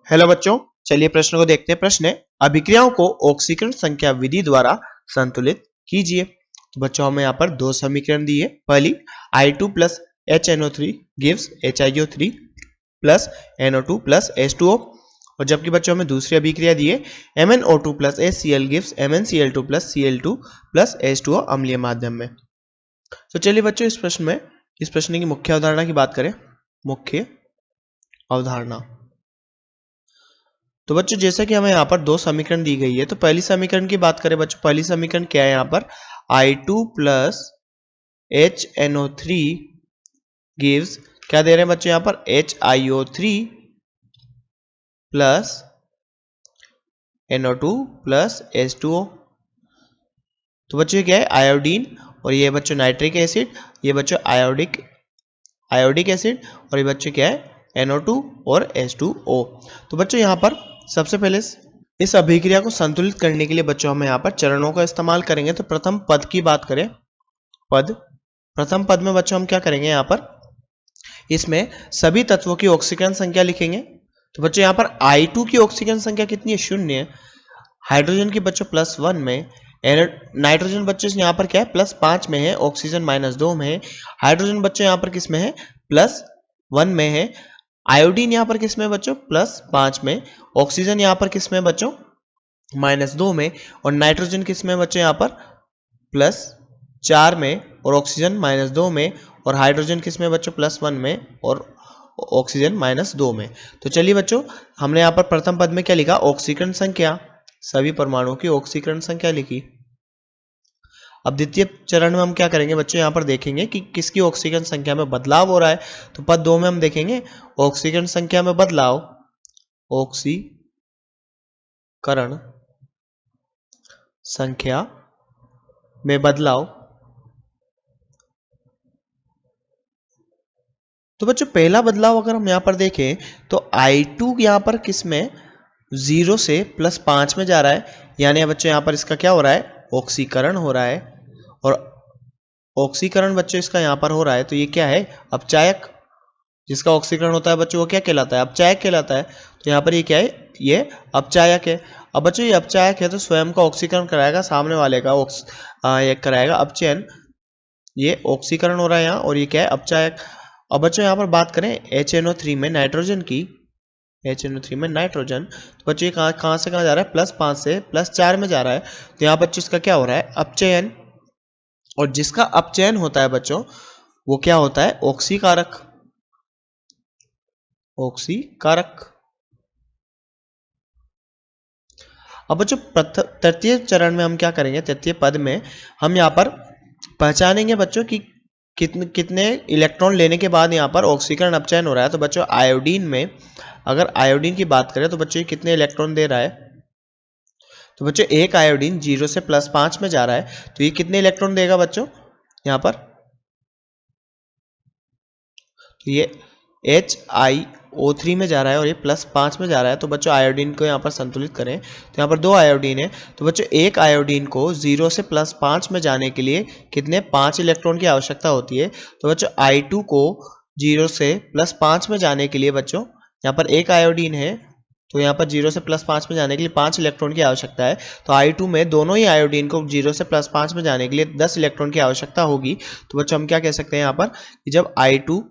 Hello बच्चों, चलिए प्रश्न को देखते हैं। प्रश्न है, अभिक्रियाओं को ऑक्सीकरण संख्या विधि द्वारा संतुलित कीजिए। तो बच्चों हमें यहाँ पर दो समीकरण दिए। पहली I2 plus HNO3 gives HiO3 plus NO2 plus H2O, और जबकि बच्चों हमें दूसरी अभिक्रिया दी है MnO2 plus HCl gives MnCl2 plus Cl2 plus H2O अम्लीय माध्यम में। तो चलिए बच्चों इस प्रश्न की मुख्य अवधारणा की बात करें। मुख्य अवधारणा, तो बच्चों जैसे कि हमें यहाँ पर दो समीकरण दी गई है, तो पहली समीकरण की बात करें बच्चों, पहली समीकरण क्या है यहाँ पर I2 प्लस HNO3 गिव्स, क्या दे रहे हैं बच्चों यहाँ पर HiO3 plus NO2 plus H2O। तो बच्चों ये क्या है आयोडीन, और ये बच्चों नाइट्रिक एसिड, ये बच्चों आयोडिक एसिड, और ये बच्चों क्या है NO2 और H2O। तो बच्चों यहाँ पर सबसे पहले इस अभिक्रिया को संतुलित करने के लिए बच्चों हम यहाँ पर चरणों का इस्तेमाल करेंगे। तो प्रथम पद की बात करें, प्रथम पद में बच्चों हम क्या करेंगे, यहाँ पर इसमें सभी तत्वों की ऑक्सीकरण संख्या लिखेंगे। तो बच्चों यहाँ पर I2 की ऑक्सीकरण संख्या कितनी है, 0 है। हाइड्रोजन की बच्चों +1 में, नाइट्रोजन बच्चों यहाँ पर क्या है +5 में है, ऑक्सीजन -2 में है। हाइड्रोजन बच्चों यहाँ पर किस में है, +1 में है। आयोडीन यहाँ पर किस में बच्चों +5 में, ऑक्सीजन यहाँ पर किस में बच्चों -2 में, और नाइट्रोजन किस में बच्चों यहाँ पर +4 में, और ऑक्सीजन -2 में, और हाइड्रोजन किस में बच्चों +1 में, और ऑक्सीजन -2 में। तो चलिए बच्चों हमने यहाँ पर प्रथम पद में क्या लिखा, ऑक्सीकरण संख्या, सभी परमाणुओं की ऑक्सीकरण संख्या लिखी। अब द्वितीय चरण में हम क्या करेंगे बच्चों, यहाँ पर देखेंगे कि किसकी ऑक्सीकरण संख्या में बदलाव हो रहा है। तो पद 2 में हम देखेंगे ऑक्सीकरण संख्या में बदलाव, ऑक्सीकरण संख्या में बदलाव। तो बच्चों पहला बदलाव अगर हम यहाँ पर देखें तो I2 यहाँ पर किस में 0 से +5 में जा रहा है, यानी बच्चों यहाँ पर इसका क्या हो रहा है, ऑक्सीकरण हो रहा है। और ऑक्सीकरण बच्चों इसका यहाँ पर हो रहा है, तो ये क्या है, अपचायक। जिसका ऑक्सीकरण होता है बच्चों वो क्या कहलाता है, अपचायक कहलाता है। तो यहाँ पर ये क्या है, ये अपचायक है। अब बच्चों ये अपचायक है तो स्वयं का ऑक्सीकरण कराएगा, सामने वाले का ये कराएगा अपचयन। ये ऑक्सीकरण हो रहा है यहाँ, और ये क्या है अपचायक। अब बच्चों यहाँ पर बात करें HNO3 में नाइट्रोजन की, HNO3 में नाइट्रोजन, तो बच्चों ये कहाँ से कहाँ जा रहा है, +5 से +4 में जा रहा है। तो यहाँ बच्चों इसका क्या हो रहा है, अपचयन। और जिसका अपचयन होता है बच्चों वो क्या होता है, ऑक्सीकारक, ऑक्सीकारक। अब बच्चों तृतीय चरण में हम क्या करेंगे, तृतीय पद में हम यहाँ पर पहचानेंगे बच्चों कि कितने इलेक्ट्रॉन लेने के बाद यहाँ पर ऑक्सीकरण अपचयन हो रहा है। तो बच्चों आयोडीन में, अगर आयोडीन की बात करें तो बच्चों ये कितने इलेक्ट्रॉन दे रहा है, तो बच्चों एक आयोडीन 0 से +5 में जा रहा है, तो ये कितने इलेक्ट्रॉन देगा बच्चों यहाँ पर, तो ये HiO3 में जा रहा है और ये +5 में जा रहा है। तो बच्चों आयोडीन को यहाँ पर संतुलित करें तो यहाँ पर 2 आयोडीन है, तो बच्चों एक आयोडीन को 0 से +5 में जाने के लिए कितने 5 इलेक्ट्रॉन की आवश्यकता होती है। तो बच्चों I2 को 0 से +5 में जाने के लिए बच्चों यहाँ पर एक आयोडीन है, तो यहाँ पर 0 से +5 में जाने के लिए 5 इलेक्ट्रॉन की आवश्यकता है। तो I2 में दोनों ही आयोडीन को 0 से +5 में जाने के लिए 10 इलेक्ट्रॉन की आवश्यकता होगी। तो बच्चों हम क्या कह सकते हैं यहाँ पर कि जब I2,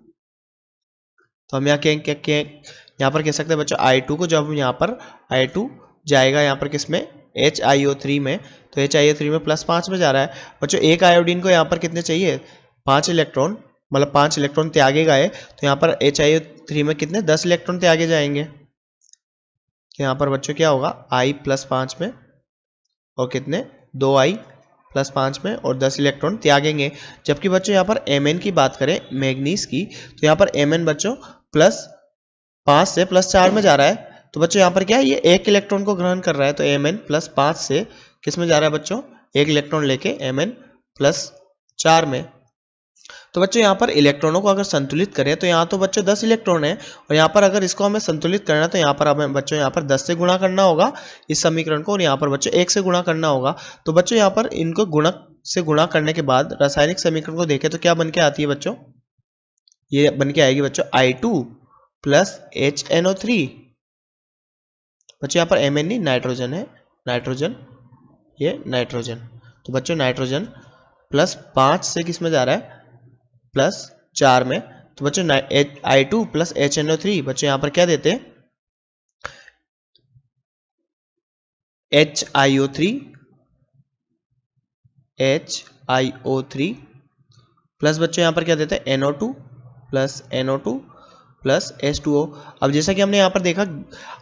तो हम यहाँ यहाँ पर कह सकते हैं बच्चों I2 को, जब हम यहाँ पर I2 जाएगा यहाँ पर किसमें HiO3 में, तो HiO3 में +5 में जा रहा है बच्चों। एक आयोडीन को यहाँ पर कितने चाहिए, 5 इलेक्ट्रॉन, मतलब 5 इलेक्ट्रॉन त्यागे गए, तो यहाँ पर HiO3 में कितने 10 इलेक्ट्रॉन त्यागे जाएंगे। तो यहाँ पर बच्चों क्या होगा I +5 में, और कितने 2I +5 में, और 10 इलेक्ट्रॉन त्यागेंगे। जबकि बच्चों यहाँ पर Mn की बात करें, मैग्नीज की, तो यहाँ पर Mn बच्चों +5 से +4 में जा रहा है। तो बच्चों यहाँ पर क्या है, ये एक इलेक्ट्रॉन को ग्रहण कर रहा है। तो Mn +5 से किस में जा रहा है बच्चों, एक इलेक्ट्रॉन लेके Mn +4 में। तो बच्चों यहाँ पर इलेक्ट्रॉनों को अगर संतुलित करें तो यहाँ तो बच्चों 10 इलेक्ट्रॉन है, और यहाँ पर अगर इसको हमें संतुलित करना है तो यहाँ पर हमें बच्चों यहाँ पर 10 से गुणा करना होगा इस समीकरण को, और यहाँ पर बच्चों 1 से गुणा करना होगा। तो बच्चों यहाँ पर इनको गुणक से गुणा करने के बाद रासायनिक समीकरण को देखें तो क्या बन के आती है बच्चों, ये बन के आएगी बच्चों I2 + HNO3 बच्चों यहाँ पर Mn नहीं नाइट्रोजन है, नाइट्रोजन, ये नाइट्रोजन। तो बच्चों नाइट्रोजन प्लस 5 से किस में जा रहा है, प्लस 4 में। तो बच्चों I2 प्लस HNO3, बच्चों यहाँ पर क्या देते हैं, HiO3 प्लस बच्चों यहाँ पर क्या देते हैं, NO2 प्लस H2O। अब जैसा कि हमने यहाँ पर देखा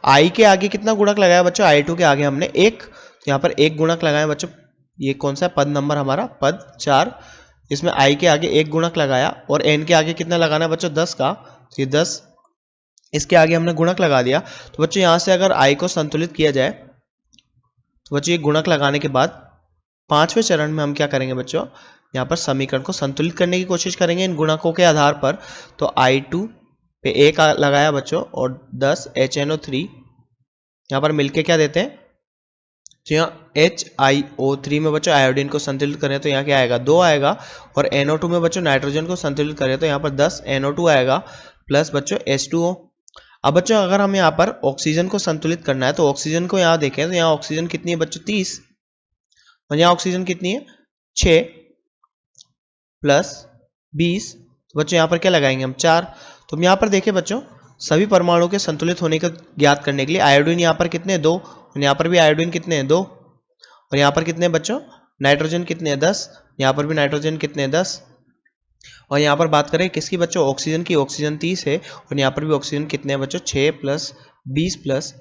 I के आगे कितना गुणक लगाया बच्चों, I2 के आगे हमने एक, तो यहाँ पर एक गुणक लगाया बच्चों। ये कौन सा पद नंबर हमारा, पद 4। इसमें I के आगे एक गुणक लगाया और N के आगे कितना लगाना है बच्चों, 10 का, तो ये 10 इसके आगे हमने गुणक लगा दिया। तो बच्चों यहाँ से अगर I को संतुलित किया जाए तो बच्चों ये गुणक लगाने के बाद 5वें चरण में हम क्या करेंगे बच्चों, यहाँ पर समीकरण को संतुलित करने की कोशिश करेंगे इन गुणकों के आधार पर। तो I2 पे 1 लगाया बच्चों और 10 HNO3 यहाँ पर मिलके क्या देते हैं, तो यहाँ HiO3 में बच्चों आयोडीन को संतुलित करें तो यहाँ क्या आएगा, 2 आएगा। और NO2 में बच्चों नाइट्रोजन को संतुलित करें तो यहाँ पर 10 NO2 आएगा प्लस बच्चों H2O। अब बच्चों अगर हम यहाँ पर ऑक्सीजन को संतुलित करना है तो ऑक्सीजन को यहाँ देखें तो यहाँ ऑक्सीजन कितनी है बच्चों, 30, और यहाँ ऑक्सीजन कितनी है, 6 प्लस 20। तो बच्चों यहाँ पर क्या लगाएंगे हम, 4। तो हम यहाँ पर देखें बच्चों सभी परमाणुओं के संतुलित होने का ज्ञात करने के लिए आयोडीन यहाँ पर कितने, 2, और यहाँ पर भी आयोडीन कितने हैं, 2, और यहाँ पर कितने हैं बच्चों, नाइट्रोजन कितने हैं, 10, यहाँ पर भी नाइट्रोजन कितने हैं, 10। और यहाँ पर बात करें किसकी बच्चों, ऑक्सीजन की, ऑक्सीजन 30 है, और यहाँ पर भी ऑक्सीजन कितने हैं बच्चों, 6 प्लस 20 प्लस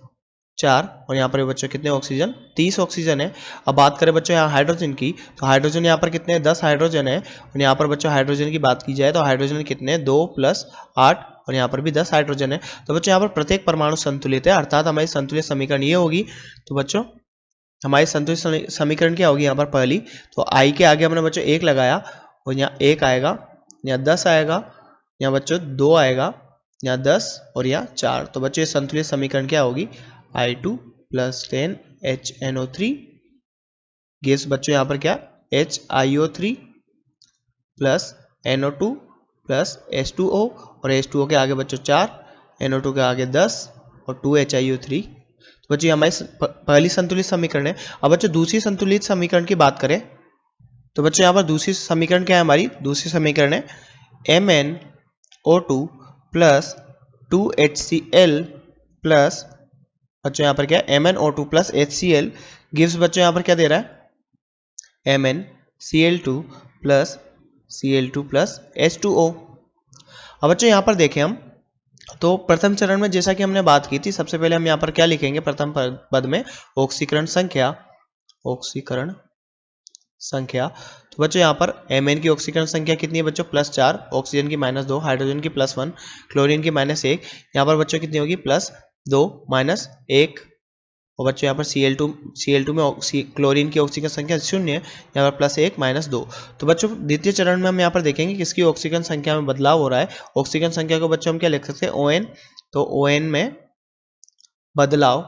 4, और यहाँ पर भी बच्चों कितने ऑक्सीजन, 30 ऑक्सीजन है। अब बात करें बच्चों यहाँ हाइड्रोजन की, तो हाइड्रोजन यहाँ पर कितने हैं, 10 हाइड्रोजन है, और यहाँ पर बच्चों हाइड्रोजन की बात की जाए तो हाइड्रोजन कितने हैं, 2 प्लस 8, और यहाँ पर भी 10 हाइड्रोजन है। तो बच्चों यहाँ पर प्रत्येक परमाणु संतुलित है, अर्थात हमारी संतुलित समीकरण ये होगी। तो बच्चों हमारी संतुलित समीकरण क्या होगी, यहाँ पर पहली, तो I के आगे हमने बच्चों 1 लगाया और यहाँ 1 आएगा, यहाँ 10 आएगा, यहाँ बच्चों 2 आएगा, यहाँ 10 और यहाँ 4। तो बच्चों ये संतुलित समीकरण क्या होगी, I2 प्लस 10 HNO3 गिव्स बच्चों यहाँ पर क्या, HiO3 plus NO2 plus H2O, और H2O के आगे बच्चों 4, NO2 के आगे 10 और 2 HiO3। तो बच्चों हमारी पहली संतुलित समीकरण है। अब बच्चों दूसरी संतुलित समीकरण की बात करें तो बच्चों यहाँ पर दूसरी समीकरण क्या है, हमारी दूसरी समीकरण है MnO2 प्लस 2HCl प्लस बच्चों यहाँ पर क्या है, MnO2 प्लस HCl गिव्स बच्चों यहाँ पर क्या दे रहा है, MnCl2 plus Cl2 plus H2O। अब बच्चों यहाँ पर देखें हम तो प्रथम चरण में जैसा कि हमने बात की थी, सबसे पहले हम यहाँ पर क्या लिखेंगे, प्रथम पद में ऑक्सीकरण संख्या, ऑक्सीकरण संख्या। तो बच्चों यहाँ पर Mn की ऑक्सीकरण संख्या कितनी है बच्चों, +4, ऑक्सीजन की -2, हाइड्रोजन की +1, क्लोरीन की -1, यहाँ पर बच्चों कितनी होगी, +2 -1, और बच्चों यहाँ पर Cl2 में क्लोरीन की ऑक्सीकरण संख्या 0 है, यहाँ पर +1 -2। तो बच्चों द्वितीय चरण में हम यहाँ पर देखेंगे किसकी ऑक्सीकरण संख्या में बदलाव हो रहा है। ऑक्सीकरण संख्या को बच्चों हम क्या लिख सकते हैं, ON। तो ON में बदलाव,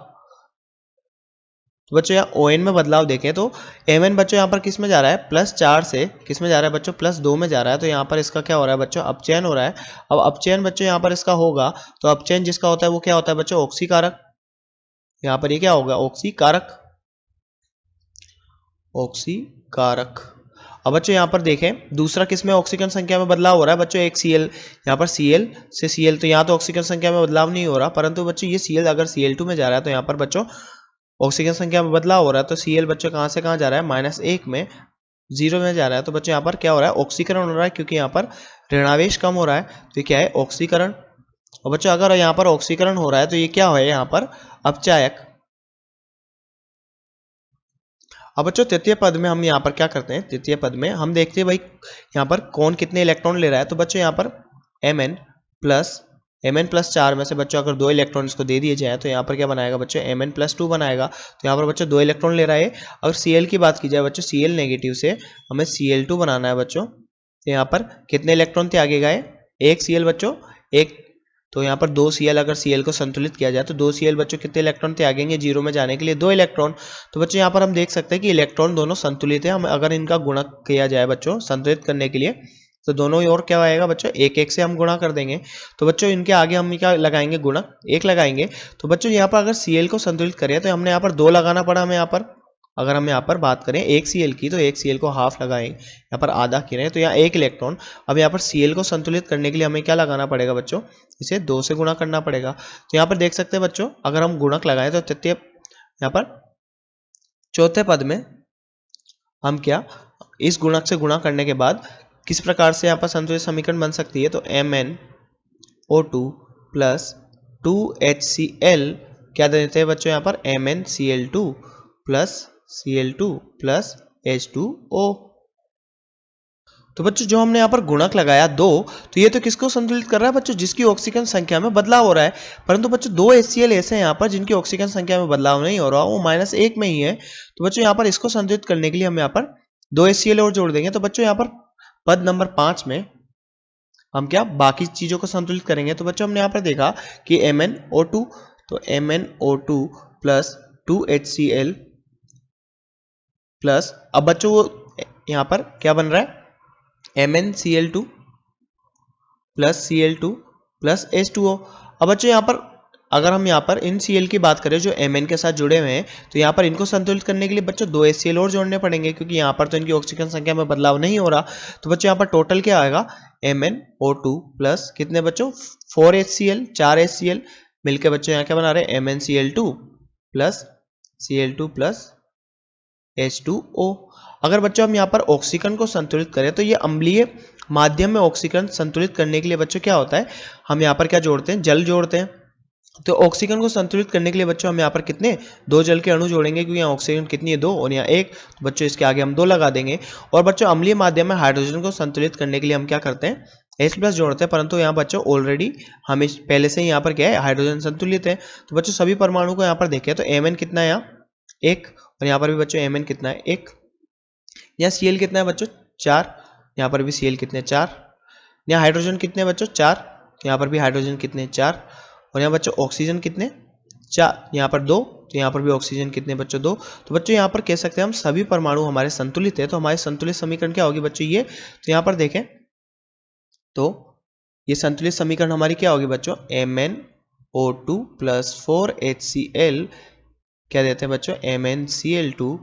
तो बच्चों यहाँ ON में बदलाव देखें तो Mn बच्चों यहाँ पर किस में जा रहा है, +4 से किस में जा रहा है बच्चों, +2 में जा रहा है। तो यहाँ पर इसका क्या हो रहा है बच्चों, अपचयन हो रहा है। अब अपचयन बच्चों यहाँ पर इसका होगा तो अपचयन जिसका होता है वो क्या होता है बच्चों, ऑक्सीकारक। यहाँ पर ये क्या होगा, ऑक्सीकारक, ऑक्सीकारक। अब बच्चों यहाँ पर देखें दूसरा किसमें ऑक्सीकरण संख्या में बदलाव हो रहा है बच्चों, एक Cl, यहाँ पर Cl से Cl, तो यहाँ तो ऑक्सीकरण संख्या में बदलाव नहीं हो रहा, परंतु बच्चों ये Cl अगर Cl2 में जा रहा है तो यहाँ पर बच्चों ऑक्सीकरण संख्या में बदलाव हो रहा है। तो Cl बच्चों कहाँ से कहाँ जा रहा है, -1 में 0 में जा रहा है। तो बच्चों यहाँ पर क्या हो रहा है, ऑक्सीकरण हो रहा है, क्योंकि यहाँ पर ऋणावेश कम हो रहा है, तो क्या है, ऑक्सीकरण। और बच्चों अगर यहाँ पर ऑक्सीकरण हो रहा है तो ये क्या है, यहाँ पर अपचायक। अब बच्चों तृतीय पद में हम यहाँ पर क्या करते हैं, तृतीय पद में हम देखते हैं भाई यहाँ पर कौन कितने इलेक्ट्रॉन ले रहा है। तो बच्चों यहाँ पर Mn+4 में से बच्चों अगर 2 इलेक्ट्रॉन इसको दे दिए जाए तो यहाँ पर क्या बनाएगा बच्चों, Mn+2 बनाएगा। तो यहाँ पर बच्चों 2 इलेक्ट्रॉन ले रहा है। अगर Cl की बात की जाए बच्चों, Cl नेगेटिव से हमें Cl2 बनाना है बच्चों, तो यहाँ पर कितने इलेक्ट्रॉन थे आगे गए, एक Cl बच्चों, एक, तो यहाँ पर 2 Cl, अगर Cl को संतुलित किया जाए तो 2 Cl बच्चों कितने इलेक्ट्रॉन थे आगेंगे 0 में जाने के लिए, 2 इलेक्ट्रॉन। तो बच्चों यहाँ पर हम देख सकते हैं कि इलेक्ट्रॉन दोनों संतुलित है। हम अगर इनका गुणक किया जाए बच्चों संतुलित करने के लिए तो दोनों ओर क्या आएगा बच्चों, एक एक से हम गुणा कर देंगे। तो बच्चों इनके आगे हम क्या लगाएंगे, गुणक 1 लगाएंगे। तो बच्चों यहाँ पर अगर Cl को संतुलित करें तो हमने यहाँ पर 2 लगाना पड़ा हमें यहाँ पर। अगर हम यहाँ पर बात करें एक Cl की, तो एक Cl को हाफ लगाएंगे, यहाँ पर आधा किए तो यहाँ 1 इलेक्ट्रॉन। अब यहाँ पर Cl को संतुलित करने के लिए हमें क्या लगाना पड़ेगा बच्चों, इसे 2 से गुणा करना पड़ेगा। तो यहाँ पर देख सकते हैं बच्चों, अगर हम गुणक लगाएं तो तृतीय यहाँ पर चौथे पद में हम क्या इस गुणक से गुणा करने के बाद किस प्रकार से यहाँ पर संतुलित समीकरण बन सकती है, तो MnO2 प्लस 2HCl क्या देते हैं बच्चों यहाँ पर, MnCl2 plus Cl2 plus H2O। तो बच्चों जो हमने यहाँ पर गुणक लगाया 2, तो ये तो किसको संतुलित कर रहा है बच्चों, जिसकी ऑक्सीजन संख्या में बदलाव हो रहा है। परंतु बच्चों 2 HCl ऐसे हैं यहाँ पर जिनकी ऑक्सीजन संख्या में बदलाव नहीं हो रहा, वो -1 में ही है। तो बच्चों यहाँ पर इसको संतुलित करने के लिए हम यहाँ पर 2 HCl और जोड़ देंगे। तो बच्चों यहाँ पर पद नंबर 5 में हम क्या बाकी चीजों को संतुलित करेंगे। तो बच्चों हमने यहाँ पर देखा कि MnO2, तो MnO2 प्लस 2HCl प्लस, अब बच्चों वो यहाँ पर क्या बन रहा है, MnCl2 plus Cl2 plus H2O। अब बच्चों यहाँ पर अगर हम यहाँ पर इन Cl की बात करें जो Mn के साथ जुड़े हुए हैं, तो यहाँ पर इनको संतुलित करने के लिए बच्चों 2 HCl और जोड़ने पड़ेंगे, क्योंकि यहाँ पर तो इनकी ऑक्सीजन संख्या में बदलाव नहीं हो रहा। तो बच्चों यहाँ पर टोटल क्या आएगा, MnO2 प्लस कितने बच्चों 4 HCl 4 HCl मिलकर बच्चों यहाँ क्या बना रहे हैं, MnCl2 plus Cl2 plus H2O। अगर बच्चों हम यहाँ पर ऑक्सीकरण को संतुलित करें तो ये अम्लीय माध्यम में ऑक्सीकरण संतुलित करने के लिए बच्चों क्या होता है, हम यहाँ पर क्या जोड़ते हैं, जल जोड़ते हैं। तो ऑक्सीजन को संतुलित करने के लिए बच्चों हम यहाँ पर कितने 2 जल के अणु जोड़ेंगे, क्योंकि यहाँ ऑक्सीजन कितनी है 2 और यहाँ 1, तो बच्चों इसके आगे हम 2 लगा देंगे। और बच्चों अम्लीय माध्यम में हाइड्रोजन को संतुलित करने के लिए हम क्या करते हैं, H+ जोड़ते हैं। परंतु यहाँ बच्चों ऑलरेडी हम पहले से ही यहाँ पर क्या है, हाइड्रोजन संतुलित है। तो बच्चों सभी परमाणु को यहाँ पर देखें तो Mn कितना है, यहाँ 1, और यहाँ पर भी बच्चों Mn कितना है 1, यहाँ Cl कितना है बच्चों 4, यहाँ पर भी Cl कितने 4, यहाँ हाइड्रोजन कितने बच्चों 4, यहाँ पर भी हाइड्रोजन कितने 4, और यहाँ बच्चों ऑक्सीजन कितने 4, यहाँ पर 2, तो यहाँ पर भी ऑक्सीजन कितने बच्चों 2। तो बच्चों यहाँ पर कह सकते हैं हम सभी परमाणु हमारे संतुलित है। तो हमारे संतुलित समीकरण क्या होगी बच्चों ये, तो यहाँ पर देखें तो ये संतुलित समीकरण हमारी क्या होगी बच्चों, MnO2 प्लस 4HCl क्या देते हैं बच्चों, MnCl2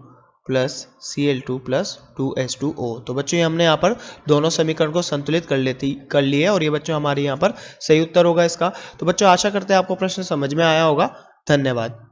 plus Cl2 plus 2H2O। तो बच्चों ये हमने यहाँ पर दोनों समीकरण को संतुलित कर लिए और ये बच्चों हमारे यहाँ पर सही उत्तर होगा इसका। तो बच्चों आशा करते हैं आपको प्रश्न समझ में आया होगा। धन्यवाद।